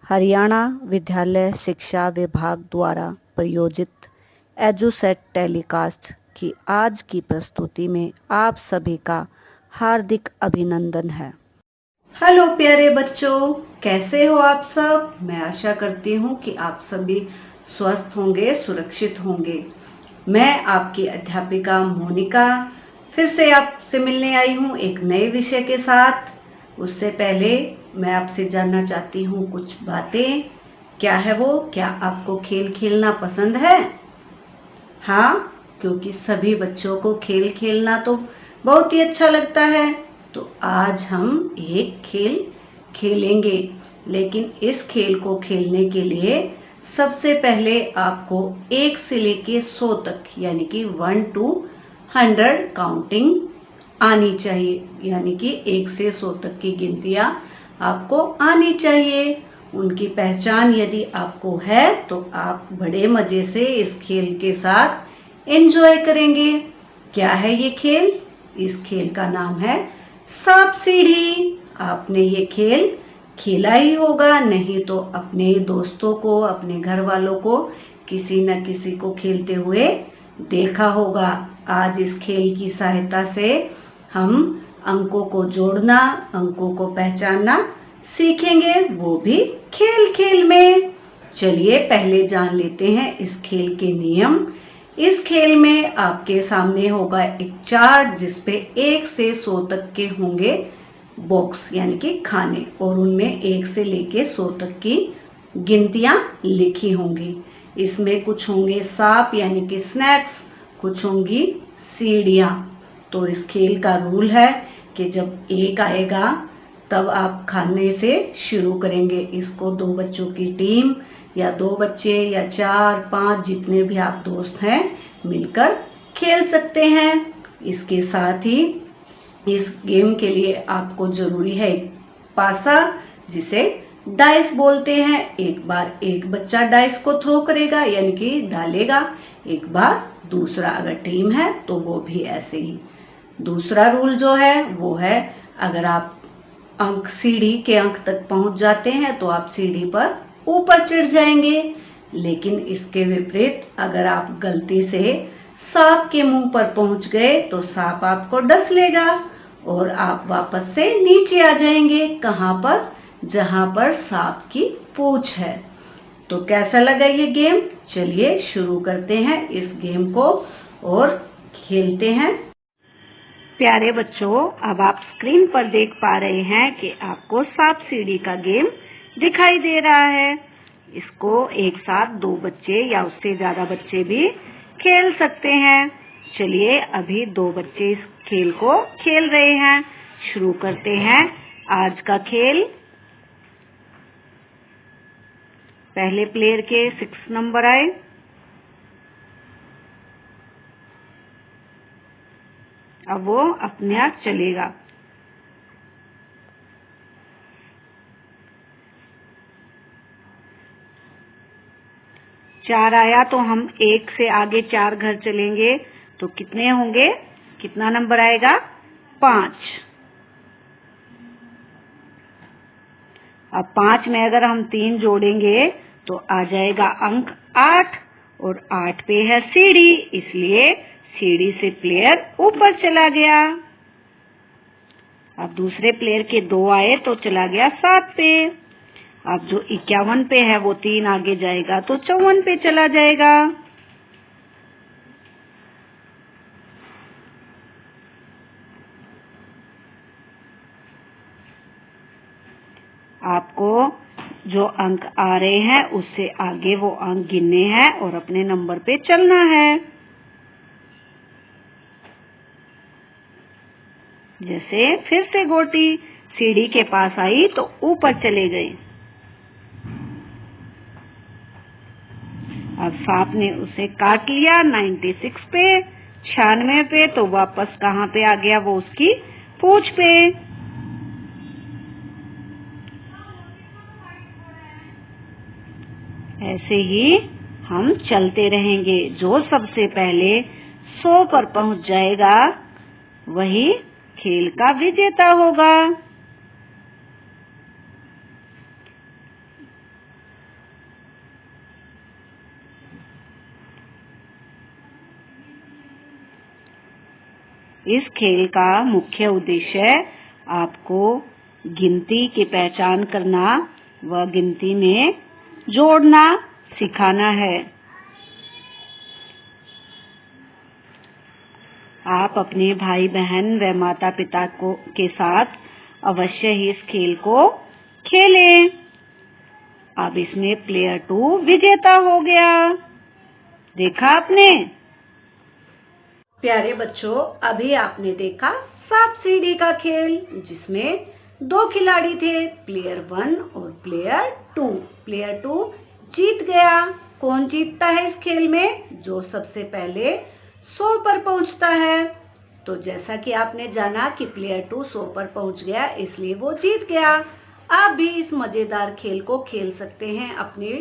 हरियाणा विद्यालय शिक्षा विभाग द्वारा प्रायोजित एजुसेट टेलीकास्ट की आज की प्रस्तुति में आप सभी का हार्दिक अभिनंदन है। हेलो प्यारे बच्चों, कैसे हो आप सब? मैं आशा करती हूँ कि आप सभी स्वस्थ होंगे, सुरक्षित होंगे। मैं आपकी अध्यापिका मोनिका फिर से आपसे मिलने आई हूँ एक नए विषय के साथ। उससे पहले मैं आपसे जानना चाहती हूँ कुछ बातें। क्या है वो? क्या आपको खेल खेलना पसंद है? हाँ, क्योंकि सभी बच्चों को खेल खेलना तो बहुत ही अच्छा लगता है। तो आज हम एक खेल खेलेंगे, लेकिन इस खेल को खेलने के लिए सबसे पहले आपको 1 से लेके 100 तक यानी कि 1 to 100 काउंटिंग आनी चाहिए, यानी कि 1 से 100 तक की गिनतियां आपको आनी चाहिए। उनकी पहचान यदि आपको है तो आप बड़े मजे से इस खेल के साथ एंजॉय करेंगे। क्या है ये खेल? इस खेल का नाम है सांप सीढ़ी। आपने ये खेल खेला ही होगा, नहीं तो अपने दोस्तों को, अपने घर वालों को किसी न किसी को खेलते हुए देखा होगा। आज इस खेल की सहायता से हम अंकों को जोड़ना, अंकों को पहचानना सीखेंगे, वो भी खेल खेल में। चलिए पहले जान लेते हैं इस खेल के नियम। इस खेल में आपके सामने होगा एक चार्ट जिसपे 1 से 100 तक के होंगे बॉक्स यानी कि खाने, और उनमें 1 से लेके 100 तक की गिनतियां लिखी होंगी। इसमें कुछ होंगे सांप यानी कि स्नैक्स, कुछ होंगी सीढ़ियां। तो इस खेल का रूल है कि जब 1 आएगा तब आप खाने से शुरू करेंगे। इसको 2 बच्चों की टीम या 2 बच्चे या 4, 5 जितने भी आप दोस्त हैं मिलकर खेल सकते हैं। इसके साथ ही इस गेम के लिए आपको जरूरी है एक पासा, जिसे डाइस बोलते हैं। एक बार एक बच्चा डाइस को थ्रो करेगा यानी कि डालेगा, एक बार दूसरा। अगर टीम है तो वो भी ऐसे ही। दूसरा रूल जो है वो है, अगर आप सीढ़ी के अंक तक पहुंच जाते हैं तो आप सीढ़ी पर ऊपर चढ़ जाएंगे। लेकिन इसके विपरीत अगर आप गलती से सांप के मुंह पर पहुंच गए तो सांप आपको डस लेगा और आप वापस से नीचे आ जाएंगे। कहां पर? जहां पर सांप की पूंछ है। तो कैसा लगा ये गेम? चलिए शुरू करते हैं इस गेम को और खेलते हैं। प्यारे बच्चों, अब आप स्क्रीन पर देख पा रहे हैं कि आपको सांप सीढ़ी का गेम दिखाई दे रहा है। इसको एक साथ 2 बच्चे या उससे ज्यादा बच्चे भी खेल सकते हैं। चलिए अभी 2 बच्चे इस खेल को खेल रहे हैं। शुरू करते हैं आज का खेल। पहले प्लेयर के 6 नंबर आए। अब वो अपने आप चलेगा। चार आया तो हम 1 से आगे 4 घर चलेंगे तो कितने होंगे? कितना नंबर आएगा? 5। अब 5 में अगर हम 3 जोड़ेंगे तो आ जाएगा अंक 8, और 8 पे है सीढ़ी, इसलिए सीढ़ी से प्लेयर ऊपर चला गया। अब दूसरे प्लेयर के 2 आए तो चला गया 7 पे। अब जो 51 पे है वो 3 आगे जाएगा तो 54 पे चला जाएगा। आपको जो अंक आ रहे हैं उससे आगे वो अंक गिनने हैं और अपने नंबर पे चलना है। जैसे फिर से गोटी सीढ़ी के पास आई तो ऊपर चले गए। अब सांप ने उसे काट लिया 96 पे, 96 पे, तो वापस कहाँ पे आ गया? वो उसकी पूंछ पे। ऐसे ही हम चलते रहेंगे। जो सबसे पहले 100 पर पहुंच जाएगा वही खेल का विजेता होगा। इस खेल का मुख्य उद्देश्य आपको गिनती की पहचान करना व गिनती में जोड़ना सिखाना है। आप अपने भाई बहन व माता पिता के साथ अवश्य ही इस खेल को खेलें। अब इसमें प्लेयर 2 विजेता हो गया। देखा आपने? प्यारे बच्चों, अभी आपने देखा सांप सीढ़ी का खेल, जिसमें 2 खिलाड़ी थे, प्लेयर 1 और प्लेयर 2। प्लेयर 2 जीत गया। कौन जीतता है इस खेल में? जो सबसे पहले 100 पर पहुंचता है। तो जैसा कि आपने जाना कि प्लेयर 2 100 पर पहुंच गया, इसलिए वो जीत गया। आप भी इस मजेदार खेल को खेल सकते हैं अपने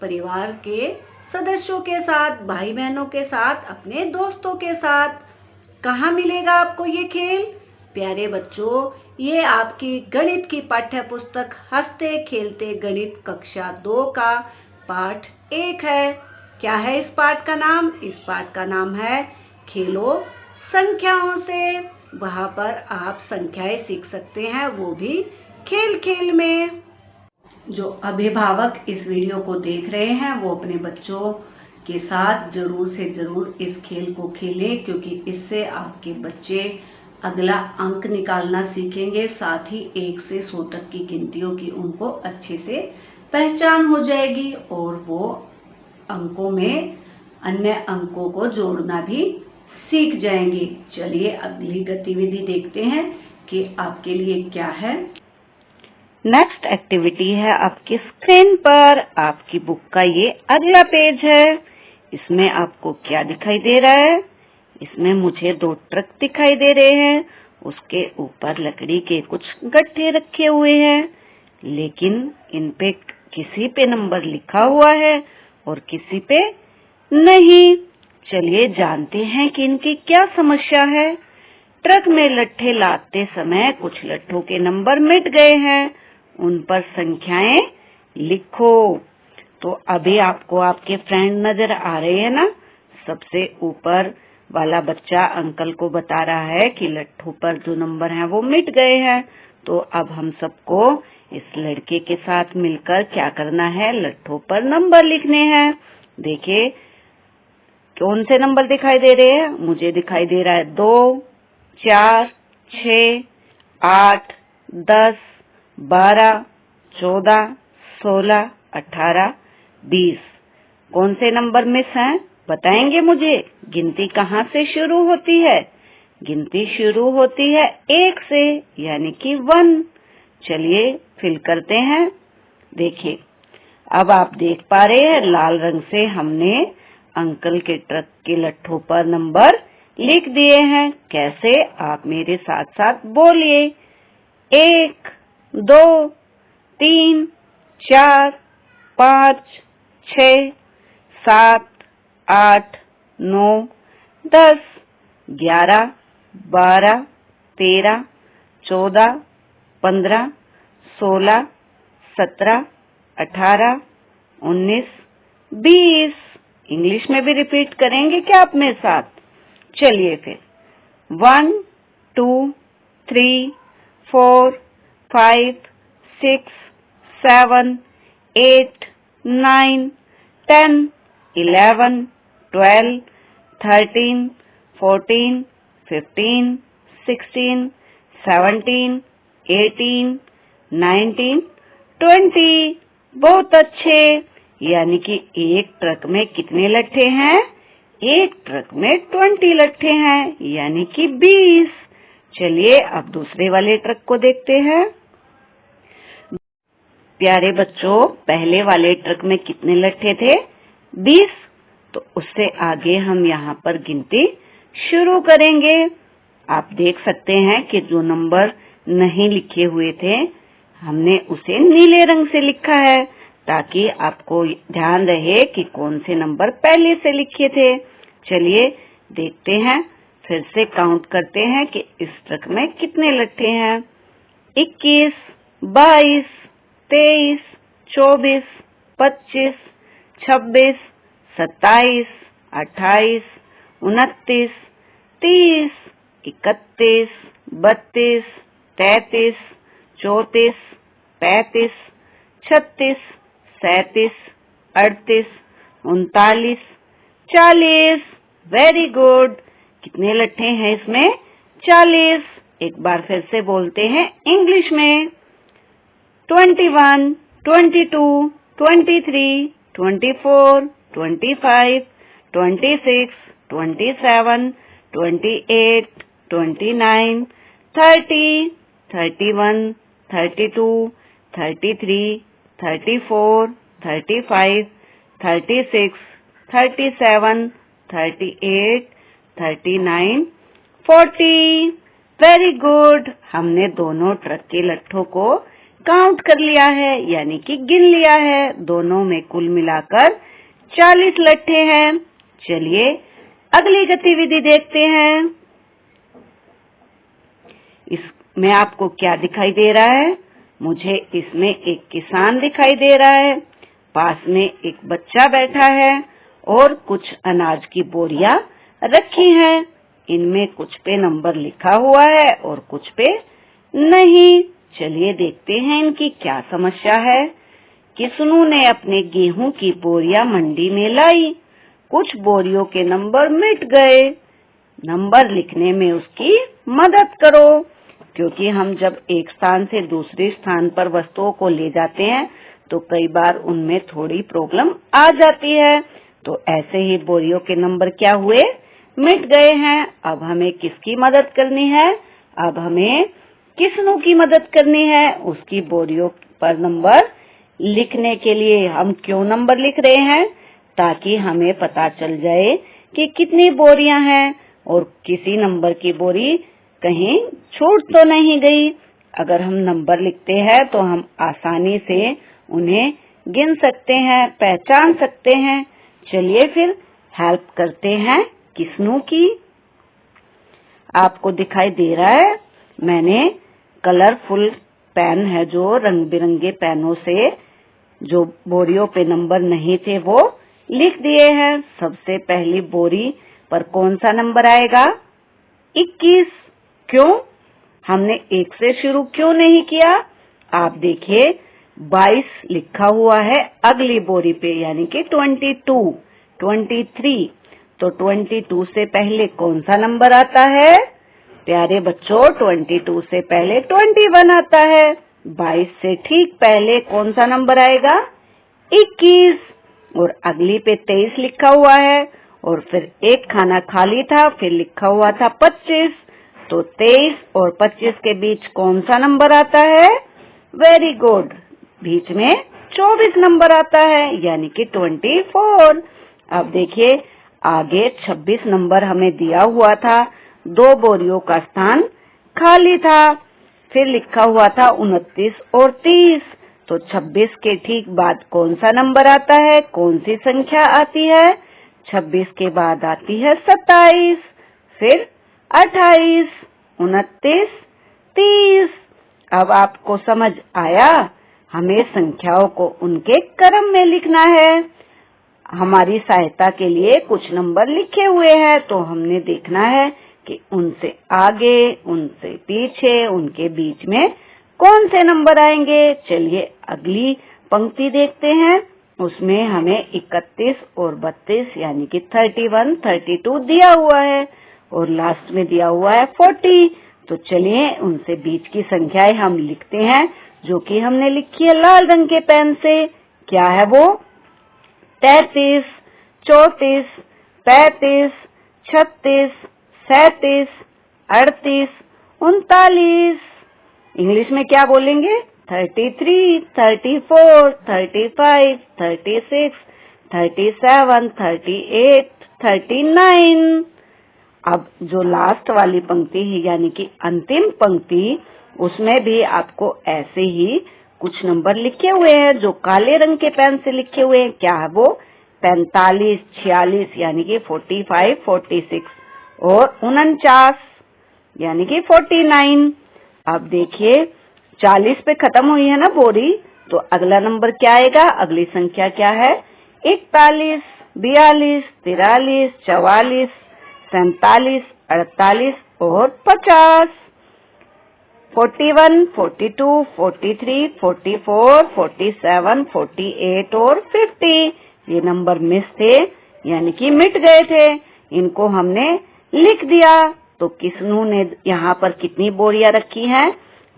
परिवार के सदस्यों के साथ, भाई बहनों के साथ, अपने दोस्तों के साथ। कहाँ मिलेगा आपको ये खेल? प्यारे बच्चों, ये आपकी गणित की पाठ्य पुस्तक हंसते खेलते गणित कक्षा 2 का पाठ 1 है। क्या है इस पाठ का नाम? इस पाठ का नाम है खेलो संख्याओं से। वहाँ पर आप संख्याएं सीख सकते हैं, वो भी खेल खेल में। जो अभिभावक इस वीडियो को देख रहे हैं वो अपने बच्चों के साथ जरूर से जरूर इस खेल को खेलें, क्योंकि इससे आपके बच्चे अगला अंक निकालना सीखेंगे। साथ ही 1 से 100 तक की गिनतियों की उनको अच्छे से पहचान हो जाएगी और वो अंकों में अन्य अंकों को जोड़ना भी सीख जाएंगे। चलिए अगली गतिविधि देखते हैं कि आपके लिए क्या है। नेक्स्ट एक्टिविटी है आपकी स्क्रीन पर। आपकी बुक का ये अगला पेज है। इसमें आपको क्या दिखाई दे रहा है? इसमें मुझे 2 ट्रक दिखाई दे रहे हैं। उसके ऊपर लकड़ी के कुछ गट्ठे रखे हुए हैं, लेकिन इन पे किसी पे नंबर लिखा हुआ है और किसी पे नहीं। चलिए जानते हैं कि इनकी क्या समस्या है। ट्रक में लट्ठे लादते समय कुछ लट्ठों के नंबर मिट गए हैं, उन पर संख्याएं लिखो। तो अभी आपको आपके फ्रेंड नजर आ रहे हैं ना? सबसे ऊपर वाला बच्चा अंकल को बता रहा है कि लट्ठों पर जो नंबर हैं वो मिट गए हैं। तो अब हम सबको इस लड़के के साथ मिलकर क्या करना है? लट्ठों पर नंबर लिखने हैं। देखिए कौन से नंबर दिखाई दे रहे हैं? मुझे दिखाई दे रहा है 2, 4, 6, 8, 10, 12, 14, 16, 18, 20। कौन से नंबर मिस हैं? बताएंगे मुझे। गिनती कहाँ से शुरू होती है? गिनती शुरू होती है 1 से, यानी कि 1। चलिए फिल करते हैं। देखिए अब आप देख पा रहे हैं लाल रंग से हमने अंकल के ट्रक के लट्ठों पर नंबर लिख दिए हैं। कैसे? आप मेरे साथ साथ बोलिए। 1, 2, 3, 4, 5, 6, 7, 8, 9, 10, 11, 12, 13, 14, 15, 16, 17, 18, 19, 20। इंग्लिश में भी रिपीट करेंगे क्या आप मेरे साथ? चलिए फिर 1, 2, 3, 4, 5, 6, 7, 8, 9, 10, 11, 12, 13, 14, 15, 16, 17, 18, 19, 20। बहुत अच्छे। यानी कि एक ट्रक में कितने लट्ठे हैं? एक ट्रक में 20 लट्ठे हैं, यानी कि 20। चलिए अब दूसरे वाले ट्रक को देखते हैं। प्यारे बच्चों, पहले वाले ट्रक में कितने लट्ठे थे? 20। तो उससे आगे हम यहाँ पर गिनती शुरू करेंगे। आप देख सकते हैं कि जो नंबर नहीं लिखे हुए थे हमने उसे नीले रंग से लिखा है, ताकि आपको ध्यान रहे कि कौन से नंबर पहले से लिखे थे। चलिए देखते हैं, फिर से काउंट करते हैं कि इस ट्रक में कितने लट्ठे हैं। 21, 22, 23, 24, 25, 26, 27, 28, 29, 30, 31, 32, 33, 34, 35, 36, 37, 38, 39, 40। Very good. कितने लट्ठे हैं इसमें? 40। एक बार फिर से बोलते हैं इंग्लिश में। 21, 22, 23, 24, 25, 26, 27, 28, 29, 30, 31, 32, 33, 34, 35, 36, 37, 38, 39, 40। Very good. हमने दोनों ट्रक के लट्ठों को काउंट कर लिया है, यानी कि गिन लिया है। दोनों में कुल मिलाकर 40 लट्ठे हैं। चलिए अगली गतिविधि देखते हैं। इसमें आपको क्या दिखाई दे रहा है? मुझे इसमें एक किसान दिखाई दे रहा है, पास में एक बच्चा बैठा है और कुछ अनाज की बोरियां रखी हैं। इनमें कुछ पे नंबर लिखा हुआ है और कुछ पे नहीं। चलिए देखते हैं इनकी क्या समस्या है। किसनू ने अपने गेहूं की बोरियां मंडी में लाई। कुछ बोरियों के नंबर मिट गए। नंबर लिखने में उसकी मदद करो, क्योंकि हम जब एक स्थान से दूसरे स्थान पर वस्तुओं को ले जाते हैं तो कई बार उनमें थोड़ी प्रॉब्लम आ जाती है। तो ऐसे ही बोरियों के नंबर क्या हुए? मिट गए हैं। अब हमें किसकी मदद करनी है? अब हमें किसनू की मदद करनी है। उसकी बोरियों पर नंबर लिखने के लिए हम क्यों नंबर लिख रहे हैं? ताकि हमें पता चल जाए कि कितनी बोरियां हैं और किसी नंबर की बोरी कहीं छूट तो नहीं गई। अगर हम नंबर लिखते हैं तो हम आसानी से उन्हें गिन सकते हैं, पहचान सकते हैं। चलिए फिर हेल्प करते हैं किसनू की। आपको दिखाई दे रहा है, मैंने कलरफुल पेन है जो रंग बिरंगे पेनों से जो बोरियों पे नंबर नहीं थे वो लिख दिए हैं। सबसे पहली बोरी पर कौन सा नंबर आएगा? 21। क्यों? हमने 1 से शुरू क्यों नहीं किया? आप देखिए 22 लिखा हुआ है अगली बोरी पे, यानी कि 22, 23। तो 22 से पहले कौन सा नंबर आता है? प्यारे बच्चों, 22 से पहले 21 आता है। 22 से ठीक पहले कौन सा नंबर आएगा? 21। और अगली पे 23 लिखा हुआ है और फिर एक खाना खाली था, फिर लिखा हुआ था 25। तो 23 और 25 के बीच कौन सा नंबर आता है? वेरी गुड, बीच में 24 नंबर आता है, यानी कि 24। अब देखिए आगे 26 नंबर हमें दिया हुआ था, 2 बोरियों का स्थान खाली था, फिर लिखा हुआ था 29 और 30। तो 26 के ठीक बाद कौन सा नंबर आता है? कौन सी संख्या आती है? 26 के बाद आती है 27, फिर 28, 29, 30। अब आपको समझ आया? हमें संख्याओं को उनके क्रम में लिखना है। हमारी सहायता के लिए कुछ नंबर लिखे हुए हैं, तो हमने देखना है कि उनसे आगे, उनसे पीछे, उनके बीच में कौन से नंबर आएंगे। चलिए अगली पंक्ति देखते हैं। उसमें हमें 31 और 32 यानी कि 31, 32 दिया हुआ है और लास्ट में दिया हुआ है 40। तो चलिए उनसे बीच की संख्याएं हम लिखते हैं, जो कि हमने लिखी है लाल रंग के पेन से। क्या है वो? 33, 34, 35, 36, 37, 38, 39। इंग्लिश में क्या बोलेंगे? 33, 34, 35, 36, 37, 38, 39। अब जो लास्ट वाली पंक्ति है यानी कि अंतिम पंक्ति, उसमें भी आपको ऐसे ही कुछ नंबर लिखे हुए हैं जो काले रंग के पेन से लिखे हुए हैं। क्या है वो? 45, 46 यानी कि 45, 46 और 49 यानी कि 49। अब देखिए 40 पे खत्म हुई है ना बोरी, तो अगला नंबर क्या आएगा? अगली संख्या क्या है? 41, 42, 43, 44, 47, 48, और 50, 41, 42, 43, 44, 47, 48 और 50। ये नंबर मिस थे, यानी कि मिट गए थे। इनको हमने लिख दिया। तो किस्नू ने यहाँ पर कितनी बोरियां रखी हैं?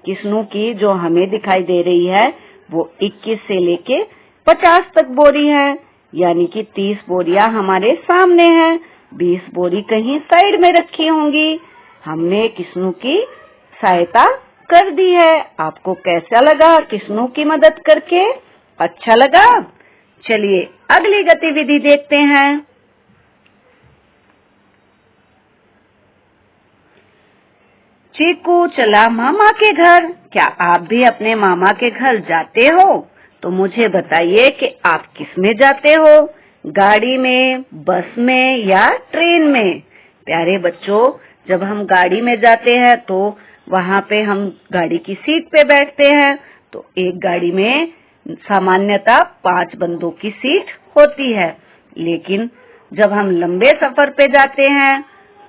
किस्नू की जो हमें दिखाई दे रही है वो 21 से लेके 50 तक बोरी है, यानी कि 30 बोरियां हमारे सामने हैं। 20 बोरी कहीं साइड में रखी होंगी। हमने किस्नू की सहायता कर दी है। आपको कैसा लगा किस्नू की मदद करके? अच्छा लगा? चलिए अगली गतिविधि देखते हैं। चीकू चला मामा के घर। क्या आप भी अपने मामा के घर जाते हो? तो मुझे बताइए कि आप किस में जाते हो, गाड़ी में, बस में या ट्रेन में? प्यारे बच्चों, जब हम गाड़ी में जाते हैं तो वहाँ पे हम गाड़ी की सीट पे बैठते हैं। तो एक गाड़ी में सामान्यतः 5 बंदों की सीट होती है, लेकिन जब हम लंबे सफर पे जाते हैं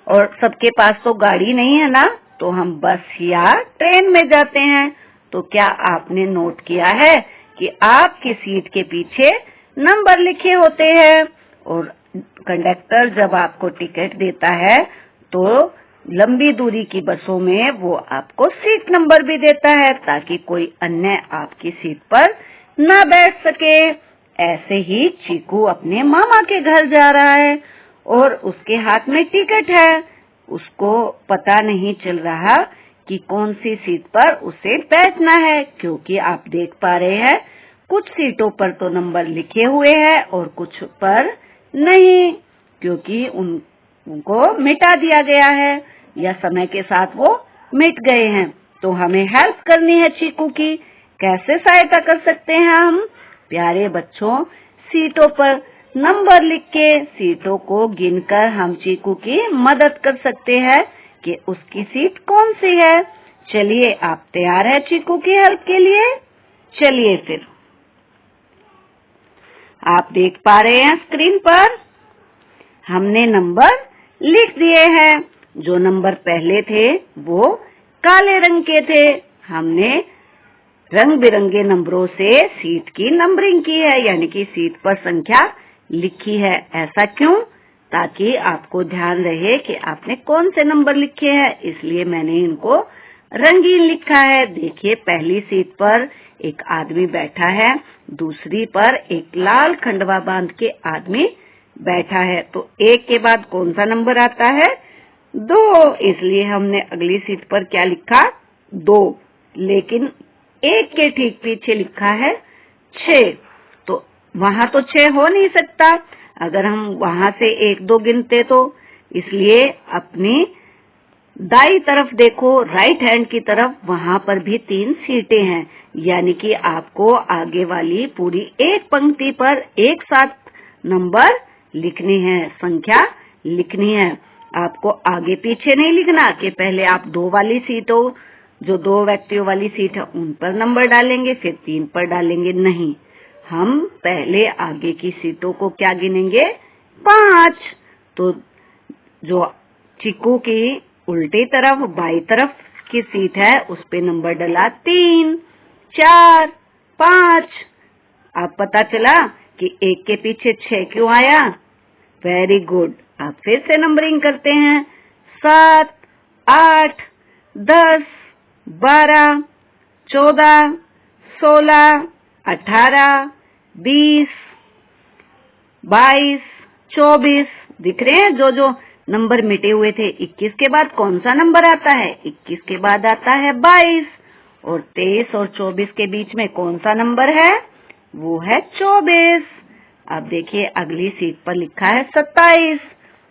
और सबके पास तो गाड़ी नहीं है ना, तो हम बस या ट्रेन में जाते हैं। तो क्या आपने नोट किया है कि आपकी सीट के पीछे नंबर लिखे होते हैं और कंडक्टर जब आपको टिकट देता है तो लंबी दूरी की बसों में वो आपको सीट नंबर भी देता है ताकि कोई अन्य आपकी सीट पर न बैठ सके। ऐसे ही चीकू अपने मामा के घर जा रहा है और उसके हाथ में टिकट है। उसको पता नहीं चल रहा कि कौन सी सीट पर उसे बैठना है, क्योंकि आप देख पा रहे हैं कुछ सीटों पर तो नंबर लिखे हुए हैं और कुछ पर नहीं, क्योंकि उनको मिटा दिया गया है या समय के साथ वो मिट गए हैं। तो हमें हेल्प करनी है चीकू की। कैसे सहायता कर सकते हैं हम? प्यारे बच्चों, सीटों पर नंबर लिख के सीटों को गिनकर हम चीकू की मदद कर सकते हैं कि उसकी सीट कौन सी है। चलिए, आप तैयार हैं चीकू की हेल्प के लिए? चलिए फिर। आप देख पा रहे हैं स्क्रीन पर हमने नंबर लिख दिए हैं। जो नंबर पहले थे वो काले रंग के थे। हमने रंग बिरंगे नंबरों से सीट की नंबरिंग की है, यानी कि सीट पर संख्या लिखी है। ऐसा क्यों? ताकि आपको ध्यान रहे कि आपने कौन से नंबर लिखे हैं, इसलिए मैंने इनको रंगीन लिखा है। देखिए, पहली सीट पर एक आदमी बैठा है, दूसरी पर एक लाल खंडवा बांध के आदमी बैठा है। तो एक के बाद कौन सा नंबर आता है? 2, इसलिए हमने अगली सीट पर क्या लिखा? 2। लेकिन एक के ठीक पीछे लिखा है 6, तो वहां तो 6 हो नहीं सकता अगर हम वहां से 1, 2 गिनते तो। इसलिए अपनी दाई तरफ देखो, राइट हैंड की तरफ, वहां पर भी 3 सीटें हैं, यानी कि आपको आगे वाली पूरी एक पंक्ति पर एक साथ नंबर लिखनी है, संख्या लिखनी है। आपको आगे पीछे नहीं लिखना कि पहले आप 2 वाली सीटों, जो 2 व्यक्तियों वाली सीट है उन पर नंबर डालेंगे फिर 3 पर डालेंगे। नहीं, हम पहले आगे की सीटों को क्या गिनेंगे? 5। तो जो चीकू की उल्टी तरफ बाई तरफ की सीट है उस पे नंबर डला 3, 4, 5। अब पता चला कि एक के पीछे 6 क्यों आया? Very good. आप फिर से नंबरिंग करते हैं। 7, 8, 10, 12, 14, 16, 18, 20, 22, 24। दिख रहे हैं जो नंबर मिटे हुए थे। 21 के बाद कौन सा नंबर आता है? 21 के बाद आता है 22। और 23 और 24 के बीच में कौन सा नंबर है? वो है 24। अब देखिए, अगली सीट पर लिखा है 27,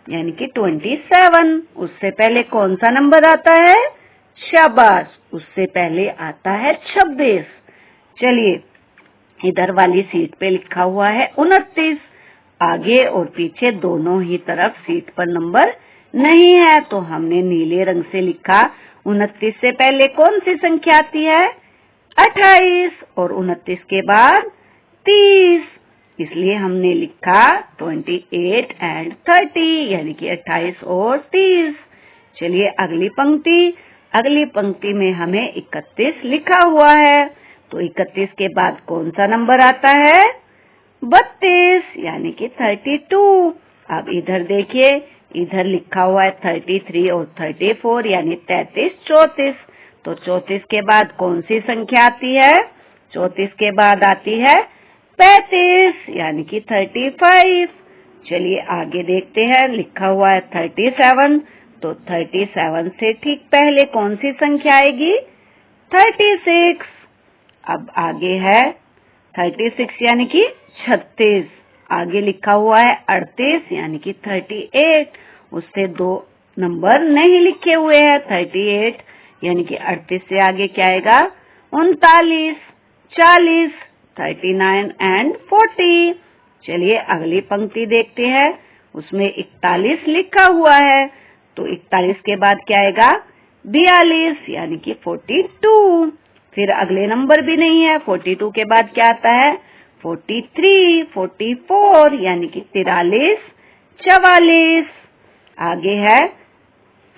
यानी कि 27। उससे पहले कौन सा नंबर आता है? शाबाश, उससे पहले आता है 26। चलिए, इधर वाली सीट पे लिखा हुआ है 29। आगे और पीछे दोनों ही तरफ सीट पर नंबर नहीं है, तो हमने नीले रंग से लिखा 29 से पहले कौन सी संख्या आती है? 28। और 29 के बाद 30, इसलिए हमने लिखा 28 एंड 30, यानी कि 28 और 30। चलिए अगली पंक्ति में हमें 31 लिखा हुआ है, तो 31 के बाद कौन सा नंबर आता है? 32 यानी कि 32। अब इधर देखिए, इधर लिखा हुआ है 33 और 34 यानी 33, 34। तो 34 के बाद कौन सी संख्या आती है? 34 के बाद आती है 35 यानी कि 35। चलिए आगे देखते हैं, लिखा हुआ है 37, तो 37 से ठीक पहले कौन सी संख्या आएगी? 36। अब आगे है 36 यानी कि 36। आगे लिखा हुआ है 38 यानी कि 38, उससे 2 नंबर नहीं लिखे हुए हैं। 38 यानी कि 38 से आगे क्या आएगा? 39, 40, 39 एंड 40। चलिए अगली पंक्ति देखते हैं, उसमें 41 लिखा हुआ है, तो 41 के बाद क्या आएगा? 42 यानी कि 42। फिर अगले नंबर भी नहीं है, 42 के बाद क्या आता है? 43, 44 यानी कि 43, 44। आगे है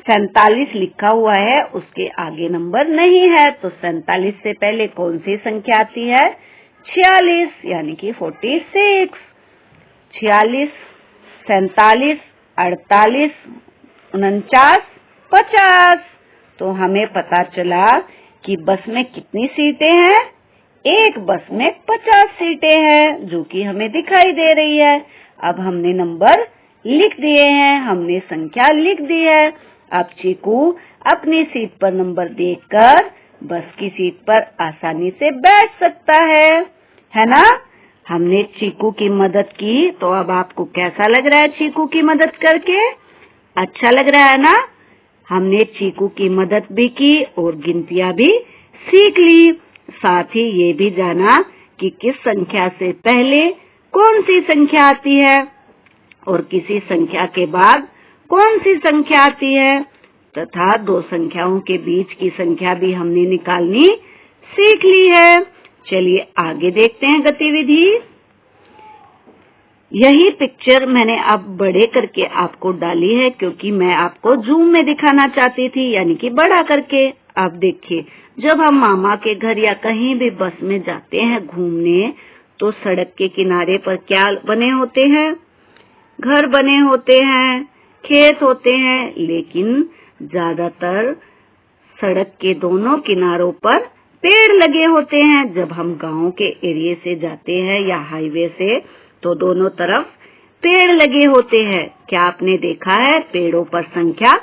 47 लिखा हुआ है, उसके आगे नंबर नहीं है, तो 47 से पहले कौन सी संख्या आती है? 46 यानी कि 46। 46, 47, 48, 49, 50। तो हमें पता चला कि बस में कितनी सीटें हैं? एक बस में 50 सीटें हैं, जो कि हमें दिखाई दे रही है। अब हमने नंबर लिख दिए हैं, हमने संख्या लिख दी है। अब चीकू अपनी सीट पर नंबर देखकर बस की सीट पर आसानी से बैठ सकता है ना? हमने चीकू की मदद की, तो अब आपको कैसा लग रहा है चीकू की मदद करके? अच्छा लग रहा है ना? हमने चीकू की मदद भी की और गिनतियां भी सीख ली, साथ ही ये भी जाना कि किस संख्या से पहले कौन सी संख्या आती है और किसी संख्या के बाद कौन सी संख्या आती है, तथा 2 संख्याओं के बीच की संख्या भी हमने निकालनी सीख ली है। चलिए आगे देखते हैं गतिविधि। यही पिक्चर मैंने अब बड़े करके आपको डाली है, क्योंकि मैं आपको जूम में दिखाना चाहती थी, यानी कि बड़ा करके। अब देखिए, जब हम मामा के घर या कहीं भी बस में जाते हैं घूमने, तो सड़क के किनारे पर क्या बने होते हैं? घर बने होते हैं, खेत होते हैं, लेकिन ज्यादातर सड़क के दोनों किनारों पर पेड़ लगे होते हैं। जब हम गांव के एरिया से जाते हैं या हाईवे से, तो दोनों तरफ पेड़ लगे होते हैं। क्या आपने देखा है? पेड़ों पर संख्या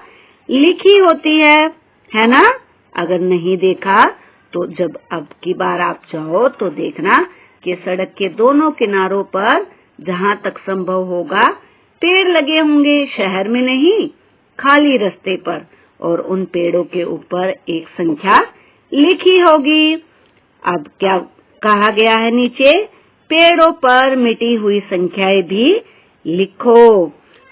लिखी होती है ना? अगर नहीं देखा तो जब अब की बार आप जाओ तो देखना कि सड़क के दोनों किनारों पर जहां तक संभव होगा पेड़ लगे होंगे, शहर में नहीं, खाली रास्ते पर, और उन पेड़ों के ऊपर एक संख्या लिखी होगी। अब क्या कहा गया है नीचे? पेड़ों पर मिटी हुई संख्याएं भी लिखो।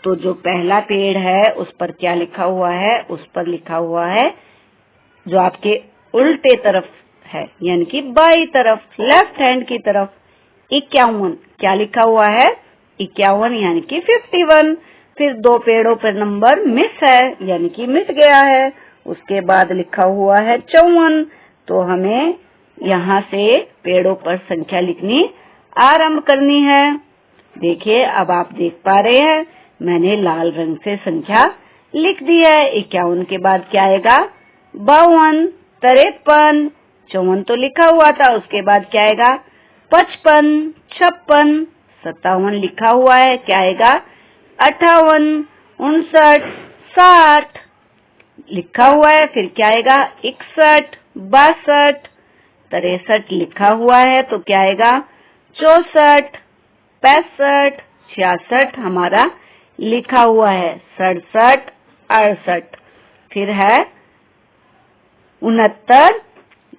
तो जो पहला पेड़ है उस पर क्या लिखा हुआ है? उस पर लिखा हुआ है, जो आपके उल्टे तरफ है, यानी कि बाई तरफ, लेफ्ट हैंड की तरफ, 51। क्या लिखा हुआ है? 51 यानी कि 51। फिर 2 पेड़ों पर नंबर मिस है, यानी कि मिट गया है। उसके बाद लिखा हुआ है 54। तो हमें यहाँ से पेड़ों पर संख्या लिखनी आरंभ करनी है। देखिए, अब आप देख पा रहे हैं, मैंने लाल रंग से संख्या लिख दी है। 51 के बाद क्या आएगा? 52, 53, 54 तो लिखा हुआ था, उसके बाद क्या आएगा? 55, 56, 57 लिखा हुआ है, क्या आएगा? 58, 59, 60 लिखा हुआ है, फिर क्या आएगा? 61, 62, 63 लिखा हुआ है, तो क्या आएगा? 64, 65, 66 हमारा लिखा हुआ है, 67, 68, फिर है 69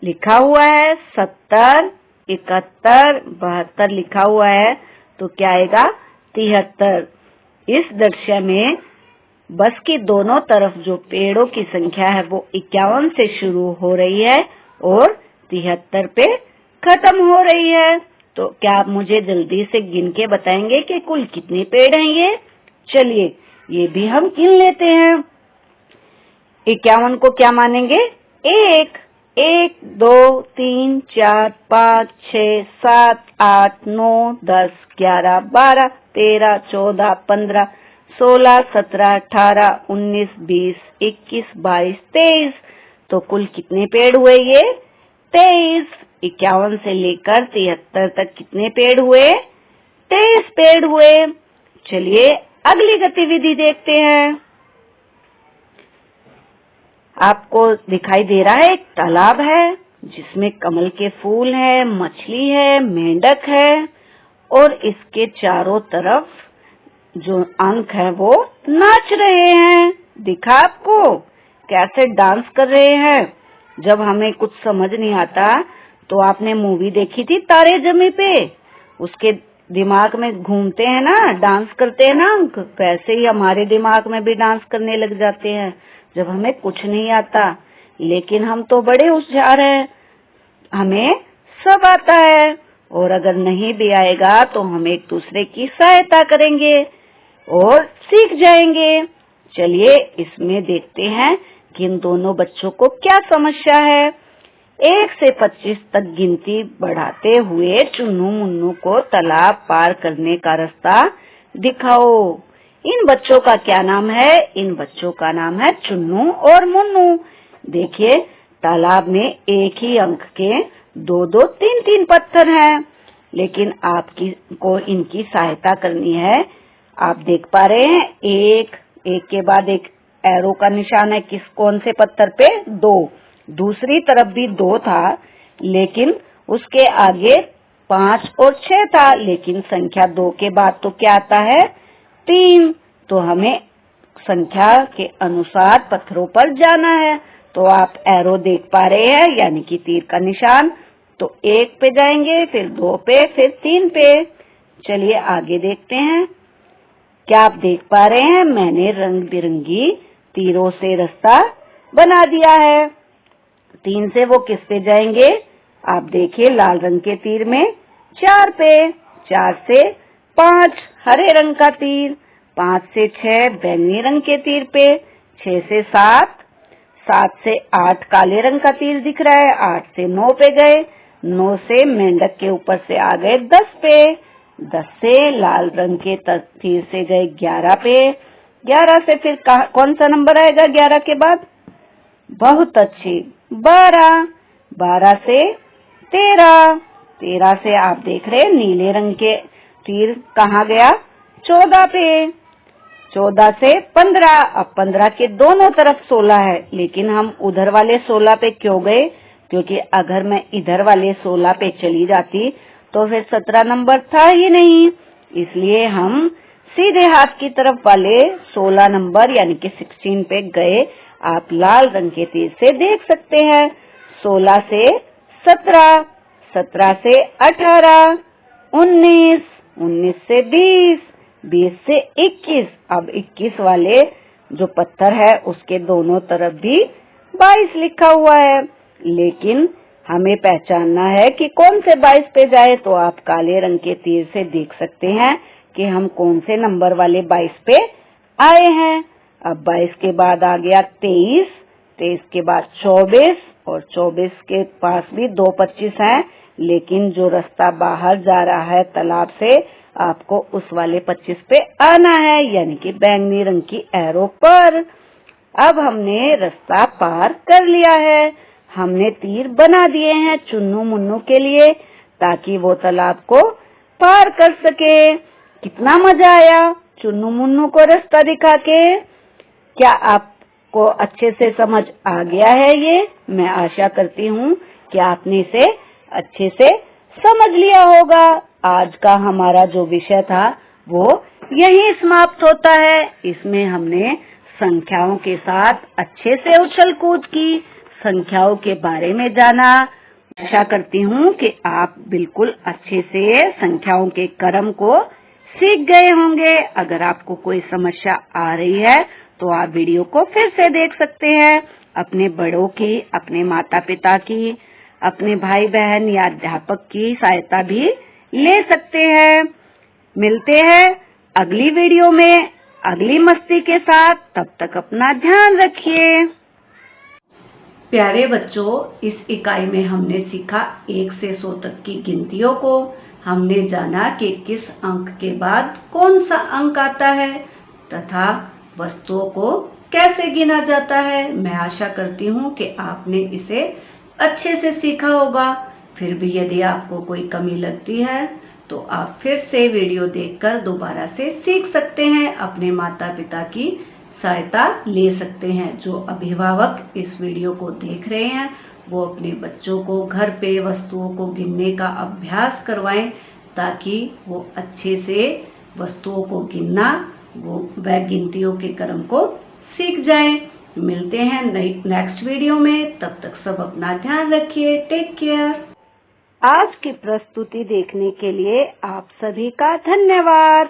लिखा हुआ है, 70, 71, 72 लिखा हुआ है, तो क्या आएगा? 73। इस दृश्य में बस की दोनों तरफ जो पेड़ों की संख्या है वो 51 से शुरू हो रही है और 73 पे खत्म हो रही है। तो क्या आप मुझे जल्दी से गिन के बताएंगे कि कुल कितने पेड़ हैं ये? चलिए ये भी हम गिन लेते हैं। 51 को क्या मानेंगे? 1, 1, 2, 3, 4, 5, 6, 7, 8, 9, 10, 11, 12, 13, 14, 15, 16, 17, 18, 19, 20, 21, 22, 23। तो कुल कितने पेड़ हुए ये? 23। 51 से लेकर 73 तक कितने पेड़ हुए? 23 पेड़ हुए। चलिए अगली गतिविधि देखते हैं। आपको दिखाई दे रहा है एक तालाब है जिसमें कमल के फूल है, मछली है, मेंढक है और इसके चारों तरफ जो अंक है वो नाच रहे हैं। दिखा आपको कैसे डांस कर रहे हैं? जब हमें कुछ समझ नहीं आता तो आपने मूवी देखी थी तारे जमी पे, उसके दिमाग में घूमते हैं ना, डांस करते हैं ना अंक, वैसे ही हमारे दिमाग में भी डांस करने लग जाते हैं जब हमें कुछ नहीं आता। लेकिन हम तो बड़े होशियार हैं, हमें सब आता है और अगर नहीं भी आएगा तो हम एक दूसरे की सहायता करेंगे और सीख जाएंगे। चलिए इसमें देखते हैं कि इन दोनों बच्चों को क्या समस्या है। 1 से 25 तक गिनती बढ़ाते हुए चुन्नू मुन्नू को तालाब पार करने का रास्ता दिखाओ। इन बच्चों का क्या नाम है? इन बच्चों का नाम है चुन्नू और मुन्नू। देखिए तालाब में एक ही अंक के 2-2, 3-3 पत्थर हैं, लेकिन आपकी को इनकी सहायता करनी है। आप देख पा रहे हैं एक के बाद एक एरो का निशान है, किस कौन से पत्थर पे? 2। दूसरी तरफ भी 2 था, लेकिन उसके आगे 5 और 6 था, लेकिन संख्या 2 के बाद तो क्या आता है? 3। तो हमें संख्या के अनुसार पत्थरों पर जाना है। तो आप एरो देख पा रहे हैं, यानी कि तीर का निशान। तो 1 पे जाएंगे, फिर 2 पे, फिर 3 पे। चलिए आगे देखते हैं। क्या आप देख पा रहे हैं? मैंने रंग बिरंगी तीरों से रास्ता बना दिया है। 3 से वो किस पे जाएंगे? आप देखिए लाल रंग के तीर में 4 पे, 4 से 5 हरे रंग का तीर, 5 से 6 बैंगनी रंग के तीर पे, 6 से 7, 7 से 8 काले रंग का तीर दिख रहा है, 8 से 9 पे गए, 9 से मेंढक के ऊपर से आ गए 10 पे, 10 से लाल रंग के तीर से गए 11 पे, 11 से फिर कौन सा नंबर आएगा 11 के बाद? बहुत अच्छी, 12, 12 से 13, 13 से आप देख रहे हैं नीले रंग के तीर कहाँ गया? 14 पे, 14 से 15, अब 15 के दोनों तरफ 16 है, लेकिन हम उधर वाले 16 पे क्यों गए? क्योंकि अगर मैं इधर वाले 16 पे चली जाती तो फिर 17 नंबर था ही नहीं, इसलिए हम सीधे हाथ की तरफ वाले 16 नंबर यानी कि 16 पे गए। आप लाल रंग के तीर से देख सकते हैं 16 से 17, 17 से 18, 19, 19 से 20, 20 से 21। अब 21 वाले जो पत्थर है उसके दोनों तरफ भी 22 लिखा हुआ है, लेकिन हमें पहचानना है कि कौन से 22 पे जाए। तो आप काले रंग के तीर से देख सकते हैं कि हम कौन से नंबर वाले 22 पे आए हैं। अब 22 के बाद आ गया 23, 23 के बाद 24 और 24 के पास भी 2 25 हैं, लेकिन जो रास्ता बाहर जा रहा है तालाब से आपको उस वाले 25 पे आना है, यानी कि बैंगनी रंग की एरो पर। अब हमने रास्ता पार कर लिया है, हमने तीर बना दिए हैं चुन्नू मुन्नू के लिए ताकि वो तालाब को पार कर सके। कितना मजा आया चुन्नू मुन्नू को रास्ता दिखा के। क्या आपको अच्छे से समझ आ गया है ये? मैं आशा करती हूँ कि आपने इसे अच्छे से समझ लिया होगा। आज का हमारा जो विषय था वो यहीं समाप्त होता है। इसमें हमने संख्याओं के साथ अच्छे से उछल कूद की, संख्याओं के बारे में जाना। आशा करती हूँ कि आप बिल्कुल अच्छे से संख्याओं के क्रम को सीख गए होंगे। अगर आपको कोई समस्या आ रही है तो आप वीडियो को फिर से देख सकते हैं। अपने बड़ों की, अपने माता पिता की, अपने भाई बहन या अध्यापक की सहायता भी ले सकते हैं। मिलते हैं अगली वीडियो में अगली मस्ती के साथ। तब तक अपना ध्यान रखिए। प्यारे बच्चों, इस इकाई में हमने सीखा 1 से 100 तक की गिनतियों को। हमने जाना कि किस अंक के बाद कौन सा अंक आता है तथा वस्तुओं को कैसे गिना जाता है। मैं आशा करती हूँ कि आपने इसे अच्छे से सीखा होगा। फिर भी यदि आपको कोई कमी लगती है तो आप फिर से वीडियो देखकर दोबारा से सीख सकते हैं। अपने माता पिता की सहायता ले सकते हैं। जो अभिभावक इस वीडियो को देख रहे हैं वो अपने बच्चों को घर पे वस्तुओं को गिनने का अभ्यास करवाएं ताकि वो अच्छे से वस्तुओं को गिनना वह गिनतियों के क्रम को सीख जाएं। मिलते हैं नेक्स्ट वीडियो में। तब तक सब अपना ध्यान रखिए। Take care. आज की प्रस्तुति देखने के लिए आप सभी का धन्यवाद।